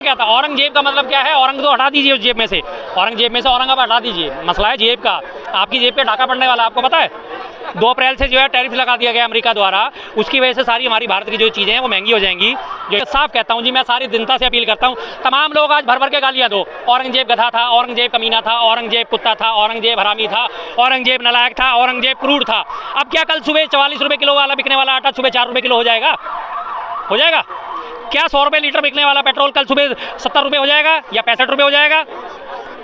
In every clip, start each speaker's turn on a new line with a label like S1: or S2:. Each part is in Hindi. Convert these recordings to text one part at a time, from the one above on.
S1: क्या था? औरंगजेब का मतलब क्या है? औरंग तो हटा दीजिए उस जेब में से, औरंगजेब में से औरंगाबाद हटा दीजिए। मसला है जेब का। आपकी जेब पे डाका पड़ने वाला, आपको पता है 2 अप्रैल से जो है टैरिफ लगा दिया गया अमेरिका द्वारा। उसकी वजह से सारी हमारी भारत की जो चीज़ें हैं वो महंगी हो जाएंगी। जो साफ कहता हूँ जी, मैं सारी जनता से अपील करता हूँ, तमाम लोग आज भर भर के गालियाँ दो। औरंगजेब गधा था, औरंगजेब कमीना था, औरंगजेब कुत्ता था, औरंगजेब हरामी था, औरंगजेब नालायक था, औरंगजेब क्रूर था। अब क्या कल सुबह 44 रुपये किलो वाला बिकने वाला आटा सुबह 4 रुपये किलो हो जाएगा? हो जाएगा क्या? 100 रुपये लीटर बिकने वाला पेट्रोल कल सुबह 70 रुपये हो जाएगा या 65 रुपये हो जाएगा?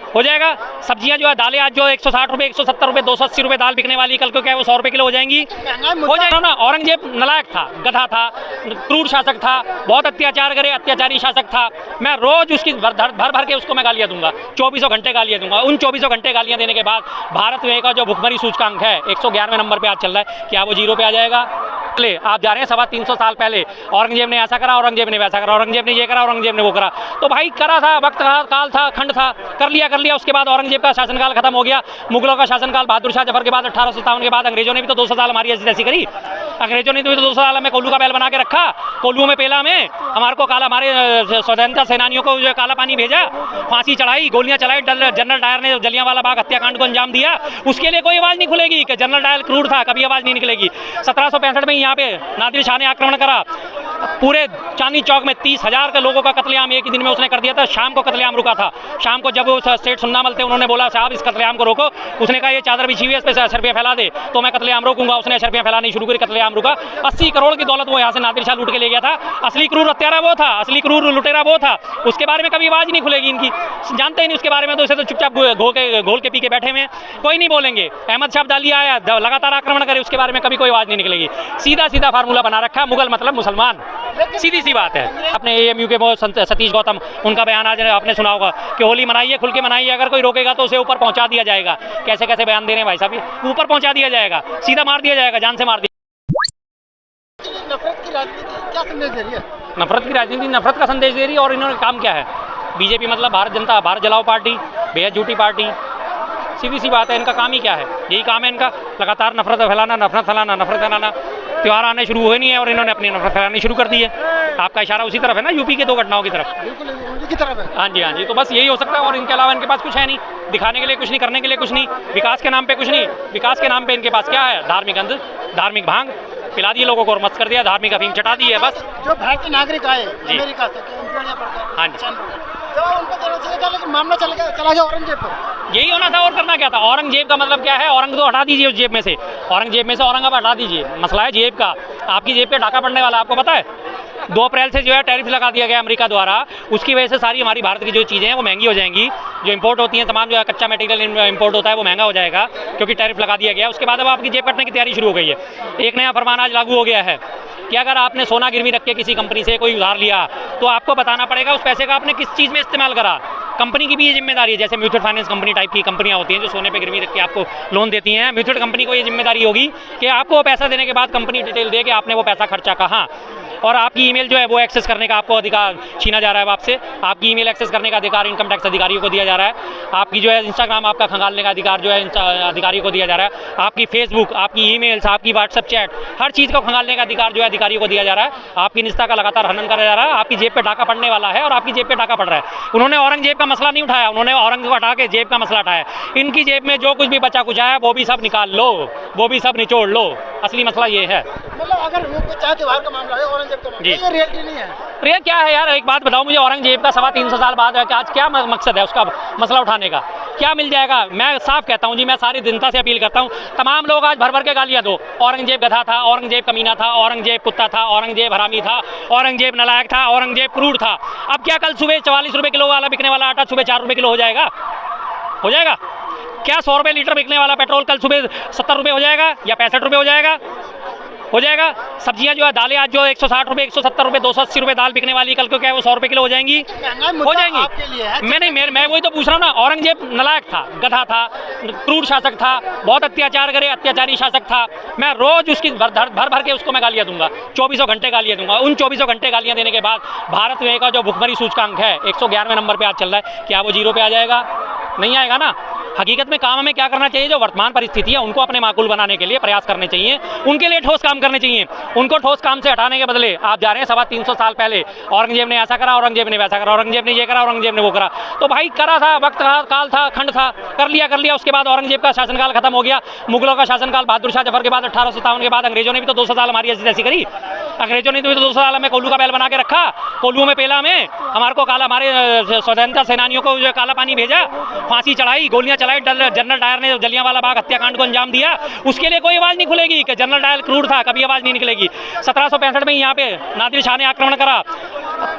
S1: हो जाएगा। सब्जियां जो है, दालें आज जो 160 रुपये, 170 रुपये, 280 रुपये दाल बिकने वाली, कल को क्या है वो 100 रुपये किलो हो जाएंगी? हो जाएगा ना। औरंगजेब नालायक था, गधा था, क्रूर शासक था, बहुत अत्याचार करे, अत्याचारी शासक था। मैं रोज उसकी भर भर के उसको मैं गालियाँ दूंगा, 24 घंटे गालियाँ दूंगा। उन 24 घंटे गालियाँ देने के बाद भारत में का जो भुखमरी सूचकांक है 111वें नंबर पर आज चल रहा है, क्या वो 0 पे आ जाएगा? आप जा रहे हैं 350 साल पहले, औरंगजेब ने ऐसा करा, औरंगजेब ने वैसा करा, औरंगजेब ने ये करा, औरंगजेब ने वो करा। तो भाई करा था, वक्त काल था, खंड था, कर लिया। उसके बाद औरंगजेब का शासनकाल खत्म हो गया, मुगलों का शासनकाल बहादुर शाह जफर के बाद 1857 के बाद अंग्रेजों ने भी तो 200 साल हमारी ऐसी करी। अंग्रेजों ने तो 200 साल में कोल्लू का बैल बना के रखा, कोल्लू में पेला में हमारे को काला, हमारे स्वतंत्रता सेनानियों को जो काला पानी भेजा, फांसी चढ़ाई, गोलियां चलाई। जनरल डायर ने जलियांवाला बाग हत्याकांड को अंजाम दिया, उसके लिए कोई आवाज़ नहीं खुलेगी कि जनरल डायर क्रूर था, कभी आवाज़ नहीं निकलेगी। 1765 में यहाँ पे नादिर शाह ने आक्रमण करा, पूरे चांदनी चौक में 30,000 के लोगों का कत्लेआम एक ही दिन में उसने कर दिया था। शाम को कत्लेआम रुका था। शाम को जब सेठ सुन्नामल थे, उन्होंने बोला साहब इस कत्लेआम को रोको, उसने कहा ये चादर बिछी हुई है, इस पर अशरफियाँ फैला दे तो मैं कत्लेआम रोकूंगा। उसने अशरफियाँ फैलानी शुरू करी, कत्लेआम रुका। 80 करोड़ की दौलत वो यहाँ से नादिर शाह लूट के ले गया था। असली क्रूर हत्यारा वो था, असली क्रूर लुटेरा वो था। उसके बारे में कभी आवाज़ नहीं खुलेगी इनकी, जानते ही नहीं उसके बारे में। तो इसे तो चुपचाप घोल के पी के बैठे हुए, कोई नहीं बोलेंगे। अहमद शाह अब्दाली आया, लगातार आक्रमण करे, उसके बारे में कभी कोई आवाज़ नहीं निकलेगी। सीधा सीधा फार्मूला बना रखा, मुगल मतलब मुसलमान, सीधी सी बात है। अपने एएमयू के सतीश गौतम, उनका बयान आज आपने सुना होगा कि होली मनाइए, खुल के मनाइए, अगर कोई रोकेगा तो उसे ऊपर पहुंचा दिया जाएगा। कैसे कैसे बयान दे रहे हैं भाई साहब, ऊपर पहुंचा दिया जाएगा, सीधा मार दिया जाएगा, जान से मार दिया।
S2: नफरत की राजनीति क्या संदेश दे रही है?
S1: नफरत की राजनीति नफरत का संदेश दे रही है। और इन्होंने काम क्या है? बीजेपी मतलब भारत जलाओ पार्टी, बेहद झूठी पार्टी, सीधी सी बात है। इनका काम ही क्या है? यही काम है इनका, लगातार नफरत फैलाना, नफरत फैलाना, नफरत फैलाना। त्यौहार आने शुरू हुए नहीं है और इन्होंने अपनी नफरत फैलानी शुरू कर दी है। आपका इशारा उसी तरफ है ना, यूपी के 2 घटनाओं की तरफ।
S2: बिल्कुल उनकी तरफ है।
S1: हाँ जी, तो बस यही हो सकता है। और इनके अलावा इनके पास कुछ है नहीं, दिखाने के लिए कुछ नहीं, करने के लिए कुछ नहीं, विकास के नाम पे कुछ नहीं। विकास के नाम पे इनके पास क्या है? धार्मिक अंध, धार्मिक भांग पिला दिए लोगों को और मस्त कर दिया, धार्मिक अफीम चटा दी है बस।
S2: जो भारतीय नागरिक आए अमेरिका से,
S1: हाँ जी,
S2: तो उनको देना चाहिए था, लेकिन मामला चला गया औरंगजेब पर।
S1: यही होना था, और करना क्या था? औरंगजेब का मतलब क्या है? औरंग तो हटा दीजिए उस जेब में से, औरंगजेब में से औरंगाबाद हटा दीजिए। मसला है जेब का। आपकी जेब पे डाका पड़ने वाला, आपको पता है 2 अप्रैल से जो है टैरिफ लगा दिया गया अमेरिका द्वारा। उसकी वजह से सारी हमारी भारत की जो चीज़ें हैं वो महंगी हो जाएंगी। जो इंपोर्ट होती हैं, तमाम जो है कच्चा मटेरियल इंपोर्ट होता है वो महंगा हो जाएगा, क्योंकि टैरिफ लगा दिया गया। उसके बाद अब आपकी जेब कटने की तैयारी शुरू हो गई है। एक नया फरमान आज लागू हो गया है कि अगर आपने सोना गिरवी रख के किसी कंपनी से कोई उधार लिया तो आपको बताना पड़ेगा उस पैसे का आपने किस चीज़ में इस्तेमाल करा। कंपनी की भी ये जिम्मेदारी है। जैसे म्यूचुअल फाइनेंस कंपनी टाइप की कंपनियां होती हैं जो सोने पे गिरवी रख के आपको लोन देती हैं, म्यूचुअल कंपनी को ये जिम्मेदारी होगी कि आपको वो पैसा देने के बाद कंपनी डिटेल दे कि आपने वो पैसा खर्चा कहाँ। और आपकी ईमेल जो है वो एक्सेस करने का आपको अधिकार छीना जा रहा है आपसे। आपकी ईमेल एक्सेस करने का अधिकार इनकम टैक्स अधिकारियों को दिया जा रहा है। आपकी जो है इंस्टाग्राम आपका खंगालने का अधिकार जो है अधिकारियों को दिया जा रहा है। आपकी फेसबुक, आपकी ईमेल्स, आपकी व्हाट्सएप चैट, हर चीज़ को खंगालने का अधिकार जो है अधिकारियों को दिया जा रहा है। आपकी निजता का लगातार हनन करा जा रहा है। आपकी जेब पे डाका पड़ने वाला है और आपकी जेब पे डाका पड़ रहा है। उन्होंने औरंगजेब का मसला नहीं उठाया, उन्होंने औरंग को हटा के जेब का मसला उठाया। इनकी जेब में जो कुछ भी बचा कुछ आया वो भी सब निकाल लो, वो भी सब निचोड़ लो। असली मसला ये है।
S2: मतलब अगर चाहे त्योहार का मामला है, औरंगजेब का मामला है, ये रियलिटी नहीं है।
S1: प्रिय क्या है यार? एक बात बताओ मुझे, औरंगजेब का 350 साल बाद है कि आज क्या मकसद है उसका मसला उठाने का? क्या मिल जाएगा? मैं साफ कहता हूँ जी, मैं सारी जनता से अपील करता हूँ, तमाम लोग आज भर भर के गालियाँ दो। औरंगजेब गधा था, औरंगजेब कमीना था, औरंगजेब कुत्ता था, औरंगजेब हरामी था, औरंगजेब नालायक था, औरंगजेब क्रूर था। अब क्या कल सुबह 44 रुपये किलो वाला बिकने वाला आटा सुबह 4 रुपये किलो हो जाएगा? हो जाएगा क्या? 100 रुपये लीटर बिकने वाला पेट्रोल कल सुबह 70 रुपये हो जाएगा या 65 रुपये हो जाएगा? हो जाएगा। सब्जियां जो है, दालें आज जो 160 रुपये, 170 रुपये, 280 रुपये दाल बिकने वाली, कल को क्या है वो 100 रुपये किलो हो जाएंगी? हो जाएंगी। मैं वही तो पूछ रहा हूँ ना। औरंगजेब नालायक था, गधा था, क्रूर शासक था, बहुत अत्याचार करे, अत्याचारी शासक था। मैं रोज उसकी भर के उसको मैं गालियाँ दूंगा, 24 घंटे गालियाँ दूंगा। उन 24 घंटे गालियाँ देने के बाद भारत में का जो भुखमरी सूचकांक है 111वें नंबर पर आज चल रहा है, क्या वो 0 पे आ जाएगा? नहीं आएगा ना। हकीकत में काम हमें क्या करना चाहिए, जो वर्तमान परिस्थिति है उनको अपने माकूल बनाने के लिए प्रयास करने चाहिए, उनके लिए ठोस काम करने चाहिए। उनको ठोस काम से हटाने के बदले आप जा रहे हैं 350 साल पहले औरंगजेब ने ऐसा करा, औरंगजेब ने वैसा करा, औरंगजेब ने ये करा, औरंगजेब ने वो करा। तो भाई करा था, वक्त था, काल था, खंड था, कर लिया। उसके बाद औरंगजेब का शासनकाल खत्म हो गया, मुगलों का शासनकाल बहादुर शाह जफर के बाद 1857 के बाद अंग्रेजों ने भी तो 200 साल हमारी ऐसी करी। अंग्रेजों ने तो 200 साल हमें कोल्लू का बैल बना के रखा, कोल्लू में पेला में हमारे को काला, हमारे स्वतंत्रता सेनानियों को जो काला पानी भेजा, फांसी चढ़ाई, गोलियां चलाई, जनरल डायर ने जलियांवाला बाग हत्याकांड को अंजाम दिया। उसके लिए कोई आवाज़ नहीं खुलेगी कि जनरल डायर क्रूर था, कभी आवाज़ नहीं निकलेगी। 1765 में यहाँ पे नादिर शाह ने आक्रमण करा,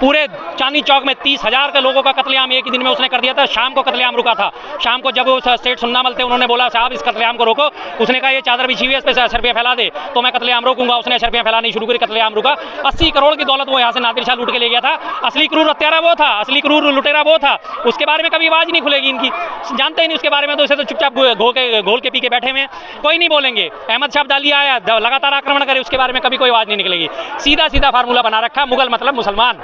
S1: पूरे चांदनी चौक में 30,000 के लोगों का कत्लेआम एक ही दिन में उसने कर दिया था। शाम को कत्लेआम रुका था। शाम को जब वो सेठ सुन्नामल थे, उन्होंने बोला साहब इस कत्लेआम को रोको, उसने कहा ये चादर बिछी हुई है, इस पर अशरफियाँ फैला दे तो मैं कत्लेआम रोकूंगा। उसने अशरफियाँ फैलानी शुरू करी, कत्लेआम रुका। 80 करोड़ की दौलत वो यहाँ से नादिर शाह लूट के ले गया था। असली क्रूर हत्यारा वो था, असली क्रूर लुटेरा वो था। उसके बारे में कभी आवाज़ नहीं खुलेगी इनकी, जानते ही नहीं उसके बारे में, तो इसे तो चुपचाप घोल के पी के बैठे हुए, कोई नहीं बोलेंगे। अहमद शाह अब्दाली आया, लगातार आक्रमण करे, उसके बारे में कभी कोई आवाज़ नहीं निकलेगी। सीधा फार्मूला बना रखा, मुगल मतलब मुसलमान,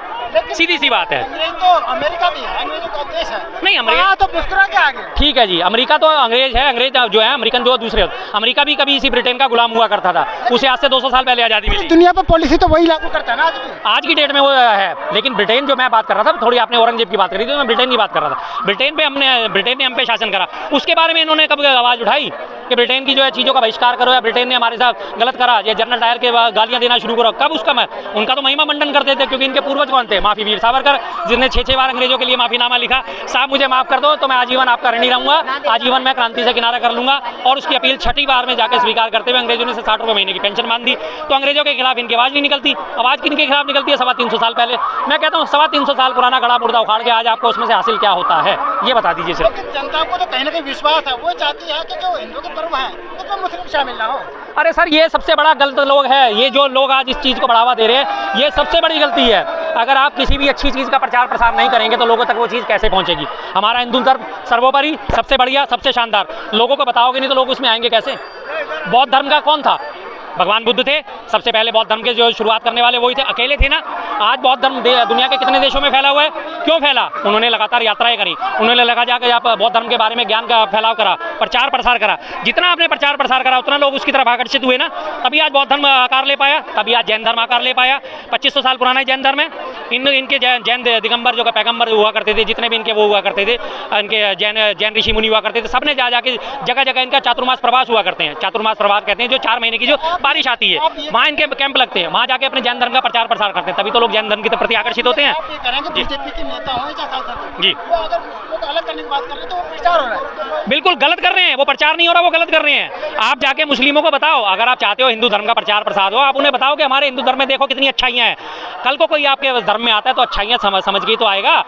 S1: सीधी सी बात है।
S2: अंग्रेज तो अमेरिका भी है, अंग्रेजों का देश है।
S1: नहीं अमेरिका
S2: तो मुस्कुरा के आगे
S1: ठीक है जी, अमेरिका तो अंग्रेज है, अंग्रेज जो है अमेरिकन जो दूसरे, अमेरिका भी कभी इसी ब्रिटेन का गुलाम हुआ करता था, उसे आज से 200 साल पहले आज़ादी मिली।
S2: दुनिया पर पॉलिसी तो वही लागू करता है ना
S1: आज की डेट में वो है। लेकिन ब्रिटेन जो मैं बात कर रहा था, थोड़ी आपने औरंगजेब की बात करी थी, मैं ब्रिटेन की बात कर रहा था। ब्रिटेन ने हम पे शासन करा, उसके बारे में इन्होंने कब आवाज़ उठाई कि ब्रिटेन की जो है चीज़ों का बहिष्कार करो, या ब्रिटेन ने हमारे साथ गलत करा, या जनरल डायर के गालियाँ देना शुरू करो? कब उसका उनका तो महिमा मंडन करते थे, क्योंकि इनके पूर्वज कौन थे? माफी वीर सावरकर, जिसने 6 बार अंग्रेजों के लिए माफीनामा लिखा, साहब मुझे माफ कर दो तो मैं आजीवन आपका ऋणी रहूंगा, आजीवन मैं क्रांति से किनारा कर लूंगा। और उसकी अपील 6ठी बार में जाकर स्वीकार करते हुए अंग्रेजों ने 60 रुपये महीने की पेंशन मान दी। तो अंग्रेजों के खिलाफ इनकी आवाज़ नहीं निकलती। आवाज़ किनके खिलाफ निकलती है? 350 साल पहले। मैं कहता हूँ 350 साल पुराना गड़ा मुर्दा उखाड़ के आज आपको उसमें से हासिल क्या होता है, ये बता दीजिए सिर्फ।
S2: जनता को तो कहीं ना कहीं विश्वास है, वो चाहती है कि जो हिंदू के पर्व है उसमें मुस्लिम शामिल ना हो।
S1: अरे सर ये सबसे बड़ा गलत लोग है, ये जो लोग आज इस चीज़ को बढ़ावा दे रहे हैं, ये सबसे बड़ी गलती है। अगर आप किसी भी अच्छी चीज़ का प्रचार प्रसार नहीं करेंगे तो लोगों तक वो चीज़ कैसे पहुंचेगी? हमारा हिंदू धर्म सर्वोपरि, सबसे बढ़िया, सबसे शानदार। लोगों को बताओगे नहीं तो लोग उसमें आएंगे कैसे? बौद्ध धर्म का कौन था? भगवान बुद्ध थे सबसे पहले। बौद्ध धर्म के जो शुरुआत करने वाले वही थे, अकेले थे ना। आज बौद्ध धर्म दुनिया के कितने देशों में फैला हुआ है? क्यों फैला? उन्होंने लगातार यात्राएं करी, उन्होंने लगा जाकर आप बौद्ध धर्म के बारे में ज्ञान का फैलाव करा, प्रचार प्रसार करा। जितना आपने प्रचार प्रसार करा उतना लोग उसकी तरफ आकर्षित हुए ना, तभी आज बौद्ध धर्म आकार ले पाया, तभी आज जैन धर्म आकार ले पाया। 2500 साल पुराना जैन धर्म है। इनके जैन दिगंबर जो पैगंबर हुआ करते थे, जितने भी इनके वो हुआ करते थे, इनके जैन ऋषि मुनि हुआ करते थे, सबने जाके जगह जगह इनका चातुर्मास प्रवास हुआ करते हैं। चातुर्मास प्रवास कहते हैं जो 4 महीने की जो बारिश आती है, वहाँ इनके कैंप लगते हैं, वहाँ जाके अपने जैन धर्म का प्रचार प्रसार करते हैं, तभी तो लोग जैन धर्म के प्रति आकर्षित होते हैं।
S2: बीजेपी के नेता हो या सांसद
S1: जी,
S2: वो अगर मुस्लिमों को अलग करने की बात कर रहे हैं तो वो प्रचार हो रहा है।
S1: बिल्कुल गलत कर रहे हैं, वो प्रचार नहीं हो रहा, वो गलत कर रहे हैं। आप जाके मुस्लिमों को बताओ, अगर आप चाहते हो हिंदू धर्म का प्रचार प्रसार हो, आप उन्हें बताओ कि हमारे हिंदू धर्म में देखो कितनी अच्छाइयाँ हैं। कल को कोई आपके धर्म में आता है तो अच्छाइयाँ समझ के तो आएगा,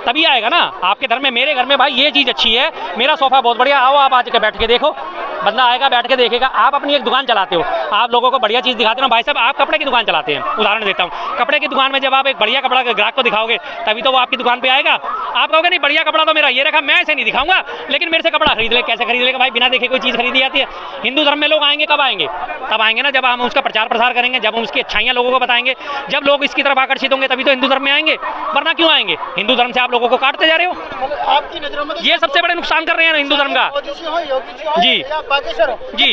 S1: तभी आएगा ना। आपके धर्म में, मेरे घर में भाई ये चीज़ अच्छी है, मेरा सोफा बहुत बढ़िया, आओ आप आज के बैठ के देखो। बंदा आएगा बैठ के देखेगा। आप अपनी एक दुकान चलाते हो, आप लोगों को बढ़िया चीज़ दिखाते हो। भाई साहब आप कपड़े की दुकान चलाते हैं, उदाहरण देता हूँ, कपड़े की दुकान में जब आप एक बढ़िया कपड़ा ग्राहक को दिखाओगे तभी तो वो आपकी दुकान पे आएगा। आप कहोगे नहीं बढ़िया कपड़ा तो मेरा ये रखा, मैं ऐसे नहीं दिखाऊंगा, लेकिन मेरे से कपड़ा खरीद ले। कैसे खरीद लेगा भाई? बिना देखे कोई चीज़ खरीदी जाती है? हिंदू धर्म में लोग आएंगे कब आएंगे? तब आएंगे ना जब हम उसका प्रचार प्रसार करेंगे, जब हम उसकी अच्छाइयाँ लोगों को बताएंगे, जब लोग इसकी तरफ आकर्षित होंगे तभी तो हिंदू धर्म में आएंगे, वरना क्यों आएंगे? हिंदू धर्म से आप लोगों को काटते जा रहे हो।
S2: आपकी नजरों में
S1: ये सबसे बड़े नुकसान कर रहे हैं हिंदू धर्म का। जी जी,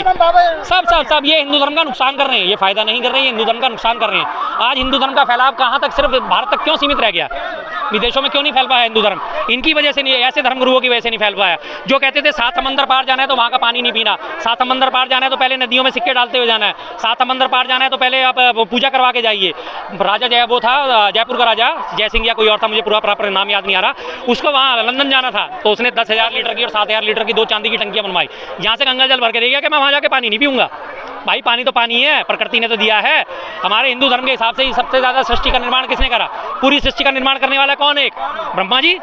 S1: सब ये हिंदू धर्म का नुकसान कर रहे हैं, ये फायदा नहीं कर रहे हैं, हिंदू धर्म का नुकसान कर रहे हैं। आज हिंदू धर्म का फैलाव कहाँ तक, सिर्फ भारत तक क्यों सीमित रह गया? विदेशों में क्यों नहीं फैल पाया हिंदू धर्म? इनकी वजह से नहीं, ऐसे धर्मगुरुओं की वजह से नहीं फैल पाया। जो कहते थे 7 समंदर पार जाना है तो वहाँ का पानी नहीं पीना, 7 समंदर पार जाना है तो पहले नदियों में सिक्के डालते हुए जाना है, 7 समंदर पार जाना है तो पहले आप पूजा करवा के जाइए। राजा वो था जयपुर का राजा जय सिंह या कोई और था, मुझे पूरा प्रॉपर नाम याद नहीं आ रहा, उसको वहाँ लंदन जाना था तो उसने 10,000 लीटर की और 7,000 लीटर की 2 चांदी की टंकियाँ बनवाई। यहाँ से गंगा जल भर के दे गया कि मैं वहाँ जाके पानी नहीं पीऊँगा। भाई पानी तो पानी है, प्रकृति ने तो दिया है। हमारे हिंदू धर्म के हिसाब से ही सबसे ज़्यादा सृष्टि का निर्माण किसने करा? पूरी सृष्टि का निर्माण करने वाला कौन है? ब्रह्मा जी,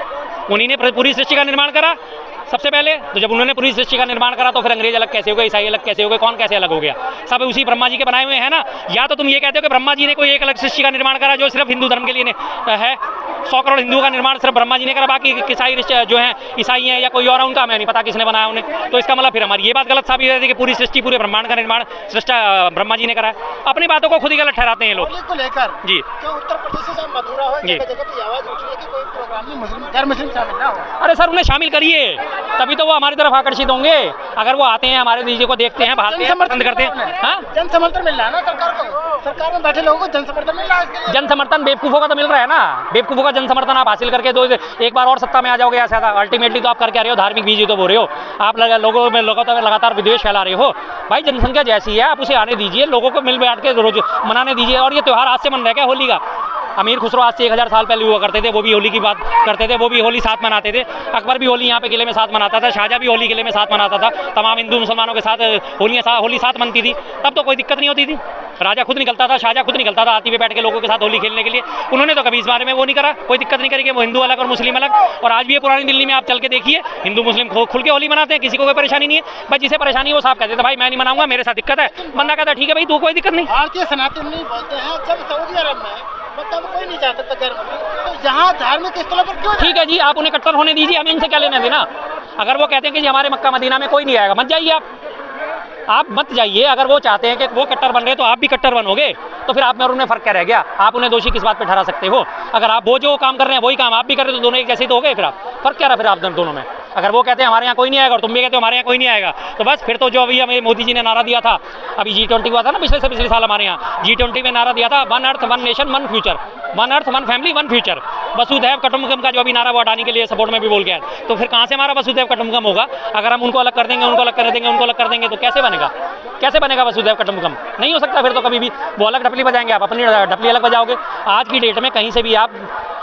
S1: उन्हीं ने पूरी सृष्टि का निर्माण करा सबसे पहले। तो जब उन्होंने पूरी सृष्टि का निर्माण करा तो फिर अंग्रेज अलग कैसे हो गए, ईसाई अलग कैसे हो गए, कौन कैसे अलग हो गया? सब उसी ब्रह्मा जी के बनाए हुए हैं ना। या तो तुम ये कहते हो कि ब्रह्मा जी ने कोई एक अलग सृष्टि का निर्माण करा जो सिर्फ हिंदू धर्म के लिए है, 100 करोड़ हिंदुओं का निर्माण सिर्फ ब्रह्मा जी ने करा, बाकी ईसाई जो है ईसाई हैं या कोई और उनका हमें नहीं पता किसने बनाया उन्हें। तो इसका मतलब फिर हमारी ये बात गलत साबित है कि पूरी सृष्टि, पूरे ब्रह्मांड का निर्माण सृष्टा ब्रह्मा जी ने करा है। अपनी बातों को खुद ही गलत ठहराते हैं लोग।
S2: को लेकर
S1: जी,
S2: तो उत्तर प्रदेश से मथुरा हो, जगह जगह पे आवाज उठ रही है कि कोई प्रोग्राम में मुस्लिम शामिल ना हो।
S1: अरे सर उन्हें शामिल करिए, तभी तो वो हमारी तरफ आकर्षित होंगे। अगर वो आते हैं, हमारे डीजे को देखते हैं, भागते हैं, पसंद करते हैं। हाँ,
S2: जन समर्थन मिल रहा है ना सरकार को, सरकार में बैठे लोगों को जन समर्थन मिल रहा है इसके लिए।
S1: जन समर्थन बेवकूफ़ों का तो मिल रहा है ना। बेवकूफ़ों का जन समर्थन आप हासिल करके तो एक बार और सत्ता में आ जाओगे ऐसा। अल्टीमेटली तो आप करके आ रहे हो, धार्मिक बीज तो बोल रहे हो आप, लोगों में लगातार विद्वेष फैला रहे हो। भाई जनसंख्या जैसी है आप उसे आने दीजिए, लोगों को मिल बैठ के रोज मनाने दीजिए। और ये त्यौहार आज से मन रहा है क्या होली का? अमीर खुसरो आज से 1000 साल पहले हुआ करते थे, वो भी होली की बात करते थे, वो भी होली साथ मनाते थे। अकबर भी होली यहाँ पे किले में साथ मनाता था, शाहजहाँ भी होली किले में साथ मनाता था। तमाम हिंदू मुसलमानों के साथ होली साथ मनती थी, तब तो कोई दिक्कत नहीं होती थी। राजा खुद निकलता था, शाहजहाँ खुद निकलता था हाथी पे बैठ के लोगों के साथ होली खेलने के लिए। उन्होंने तो कभी इस बारे में वो नहीं करा, कोई दिक्कत नहीं करी कि वो हिंदू अलग और मुस्लिम अलग। और आज भी ये पुरानी दिल्ली में आप चल के देखिए, हिंदू मुस्लिम खुल के होली मनाते हैं, किसी को कोई परेशानी नहीं है। भाई जिसे परेशानी वो साफ कहते थे, भाई मैं नहीं मनाऊंगा, मेरे साथ दिक्कत है। बंदा कहता है ठीक है भाई, तू कोई दिक्कत नहीं।
S2: भारतीय सनातन नहीं बोलते हैं, जब सऊदी अरब में मतलब कोई नहीं जा सकता गैर मुस्लिम, तो यहाँ धार्मिक स्थलों पर क्यों?
S1: ठीक है जी, आप उन्हें कट्टर होने दीजिए, हमें इनसे क्या लेना देना। अगर वो कहते हैं कि जी हमारे मक्का मदीना में कोई नहीं आएगा, मत जाइए आप मत जाइए। अगर वो चाहते हैं कि वो कट्टर बन रहे तो आप भी कट्टर बनोगे, तो फिर आप में और उनमें फ़र्क क्या रह गया? आप उन्हें दोषी किस बात पे ठहरा सकते हो? अगर आप वो जो काम कर रहे हैं वही काम आप भी कर रहे हो तो दोनों एक जैसे ही तो हो गए। फिर आप फ़र्क क्या रहा फिर आप दोनों में? अगर वो कहते हैं हमारे यहाँ कोई नहीं आएगा और तुम भी कहते हो हमारे यहाँ कोई नहीं आएगा, तो बस फिर तो जो अभी हमें मोदी जी ने नारा दिया था, अभी G20 हुआ था ना पिछले से पिछले साल हमारे यहाँ, G20 में नारा दिया था, one earth one nation one future, one earth one family one future. वसुधैव कुटुंबकम का जो अभी नारा वो हटाने के लिए सपोर्ट में भी बोल गया है। तो फिर कहाँ से हमारा वसुधैव कुटुंबकम होगा? अगर हम उनको अलग कर देंगे, उनको अलग कर देंगे, उनको अलग कर देंगे, तो कैसे बनेगा? कैसे बनेगा वसुधैव कुटुंबकम? नहीं हो सकता फिर तो कभी भी। वो अलग डपली बजाएंगे, आप अपनी डपली अलग बजाओगे। आज की डेट में कहीं से भी आप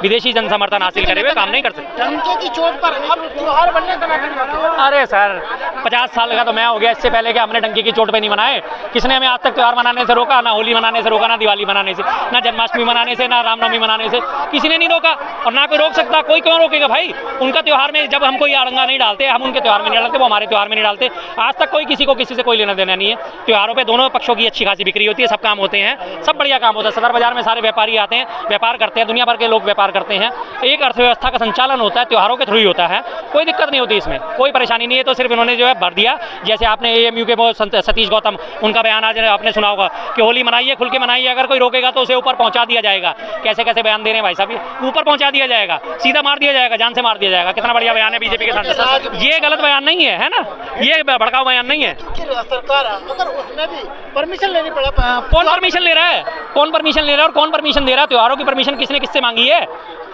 S1: विदेशी जन समर्थन हासिल करे हुए काम नहीं कर सकते।
S2: डंके की चोट पर अब त्योहार बनने सनातन।
S1: अरे सर 50 साल का तो मैं हो गया, इससे पहले कि हमने डंके की चोट पे नहीं मनाए। किसने हमें आज तक त्यौहार मनाने से रोका? ना होली मनाने से रोका, ना दिवाली मनाने से, ना जन्माष्टमी मनाने से, ना रामनवमी मनाने से, किसी ने नहीं रोका और ना कोई रोक सकता। कोई क्यों रोकेगा भाई? उनका त्यौहार में जब हम कोई अड़ंगा नहीं डालते, हम उनके त्यौहार में नहीं डालते, वो हमारे त्यौहार में नहीं डालते। आज तक कोई किसी को किसी से कोई लेना देना नहीं है। त्योहारों पर दोनों पक्षों की अच्छी खासी बिक्री होती है, सब काम होते हैं, सब बढ़िया काम होता है। सदर बाजार में सारे व्यापारी आते हैं, व्यापार करते हैं, दुनिया भर के लोग व्यापार करते हैं। एक अर्थव्यवस्था का संचालन होता है, त्योहारों के थ्रू ही होता है। कोई दिक्कत नहीं होती, इसमें कोई परेशानी नहीं है। तो सिर्फ इन्होंने जो है भर दिया, जैसे आपने AMU के वो सतीश गौतम, उनका बयान आज आपने सुना होगा कि होली मनाइए, खुल के मनाइए, अगर कोई रोकेगा तो उसे ऊपर पहुंचा दिया जाएगा। कैसे कैसे बयान दे रहे हैं भाई साहब, ऊपर पहुंचा दिया जाएगा, सीधा मार दिया जाएगा, जान से मार दिया जाएगा। कितना बढ़िया बयान है बीजेपी के साथ। ये गलत बयान नहीं है ना, ये भड़काऊ बयान नहीं है।
S2: सरकार अगर उसमें भी परमिशन लेनी पड़ा,
S1: कौन परमिशन ले रहा है? कौन परमिशन ले रहा है और कौन परमिशन दे रहा है? त्योहारों की परमिशन किसने किससे मांगी है?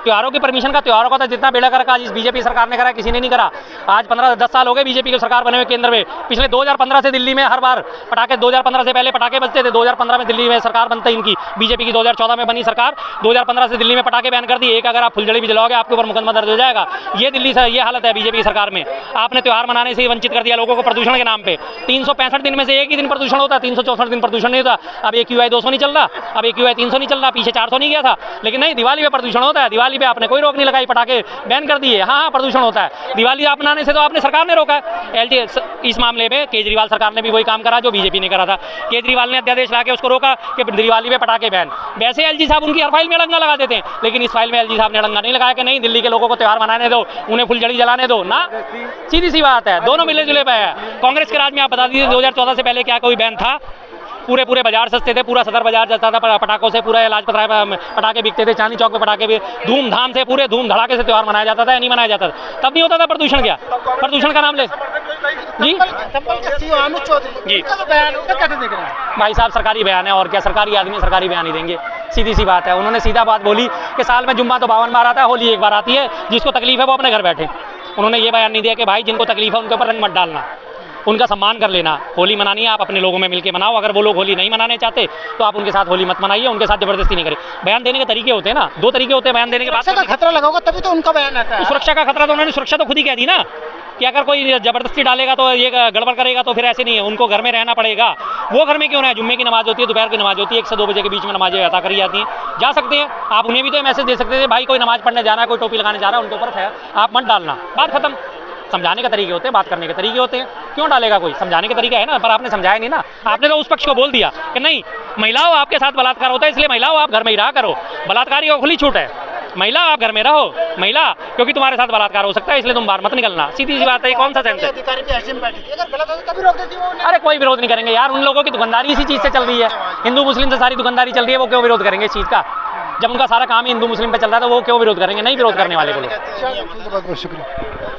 S1: त्योहारों की परमिशन का त्योहारों का तो जितना बेड़ा कर आज इस बीजेपी सरकार ने करा, किसी ने नहीं करा। आज 15-10 साल हो गए बीजेपी की सरकार बने हुए केंद्र में। पिछले 2015 से दिल्ली में हर बार पटाखे, 2015 से पहले पटाखे बजते थे, 2015 में दिल्ली में सरकार बनता इनकी बीजेपी की, 2014 में बनी सरकार, 2015 से दिल्ली में पटाखे बैन कर दिए। एक अगर आप फुलझड़ी भी जलाओगे आपके ऊपर मुकदमा दर्ज हो जाएगा। ये दिल्ली से ये हालत है बीजेपी की सरकार में। आपने त्यौहार मनाने से ही वंचित कर दिया लोगों को प्रदूषण के नाम पे। 365 दिन में से एक ही दिन प्रदूषण होता है, 364 दिन प्रदूषण नहीं होता। अब AQI 200 नहीं चल रहा, अब AQI 300 नहीं चल रहा, पीछे 400 नहीं गया था, लेकिन नहीं, दिवाली में प्रदूषण होता है। दिवाली पे आपने कोई रोक नहीं लगाई, पटाखे बैन कर दिए। हाँ प्रदूषण होता है। दिवाली आप मनाने से तो आपने सरकार ने रोका है। इस मामले में केजरीवाल सरकार ने भी वही काम करा जो बीजेपी ने करा था। केजरीवाल ने अध्यादेश ला के उसको रोका कि दिवाली में पटाखे बैन। वैसे LG साहब उनकी हर फाइल में अड़ंगा लगा देते हैं, लेकिन इस फाइल में LG साहब ने अड़ंगा नहीं लगाया कि नहीं दिल्ली के लोगों को त्यौहार मनाने दो, उन्हें फुलझड़ी जलाने दो ना। सीधी सी बात है, दोनों मिले जुले पे है। कांग्रेस के राज में आप बता दीजिए 2014 से पहले क्या कोई बैन था? पूरे बाजार सस्ते थे, पूरा सदर बाजार जलता था पटाखों से, पूरा लाजपत राय पटाखे बिकते थे, चांदनी चौक पे पटाखे भी धूमधाम से पूरे धूम धड़ाके से त्यौहार मनाया जाता था या नहीं मनाया जाता था? तब नहीं होता था प्रदूषण। क्या प्रदूषण का नाम ले जी जी भाई साहब, सरकारी बयान है और क्या, सरकारी आदमी सरकारी बयान ही देंगे। सीधी सी बात है, उन्होंने सीधा बात बोली कि साल में जुम्मा तो 52 बार आता है, होली एक बार आती है, जिसको तकलीफ है वो अपने घर बैठे। उन्होंने ये बयान नहीं दिया कि भाई जिनको तकलीफ है उनके ऊपर रंग मत डालना, उनका सम्मान कर लेना। होली मनानी है आप अपने लोगों में मिलकर मनाओ, अगर वो लोग होली नहीं मनाने चाहते तो आप उनके साथ होली मत मनाइए, उनके साथ जबरदस्ती नहीं करें। बयान देने के तरीके होते हैं ना, 2 तरीके होते हैं बयान देने के। बाद
S2: का खतरा लगा होगा तभी तो उनका बयान आता है।
S1: सुरक्षा का खतरा तो उन्होंने सुरक्षा तो खुद ही कह दी ना कि अगर कोई जबरदस्ती डालेगा तो ये गड़बड़ करेगा तो फिर ऐसे नहीं है, उनको घर में रहना पड़ेगा। वो घर में क्यों रहे? जुम्मे की नमाज होती है, दोपहर की नमाज होती है, 1 से 2 बजे के बीच में नमाजें अता करी जाती हैं, जा सकते हैं। आप उन्हें भी तो मैसेज दे सकते थे, भाई कोई नमाज पढ़ने जाना है, कोई टोपी लगाने जा रहा है, उनके ऊपर आप मत डालना, बात खत्म। समझाने के तरीके होते हैं, बात करने के तरीके होते हैं। क्यों डालेगा कोई? समझाने के तरीका है ना, पर आपने समझाया नहीं ना। आपने तो उस पक्ष को बोल दिया कि नहीं महिलाओं आपके साथ बलात्कार होता है, इसलिए महिलाओं आप घर में ही रहा करो, बलात्कारी को खुली छूट है, महिला आप घर में रहो, महिला क्योंकि तुम्हारे साथ बलात्कार हो सकता है इसलिए तुम बाहर मत निकलना। सीधी सी बात है, कौन सा सेंस है? अरे कोई विरोध नहीं करेंगे यार, उन लोगों की दुकानदारी इसी चीज़ से चल रही है, हिंदू मुस्लिम से सारी दुकानदारी चल रही है, वो क्यों विरोध करेंगे इस चीज़ का? जब उनका सारा काम ही हिंदू मुस्लिम पे चल रहा है तो वो क्यों विरोध करेंगे? नहीं विरोध करने वाले को लोग।
S2: बहुत बहुत शुक्रिया।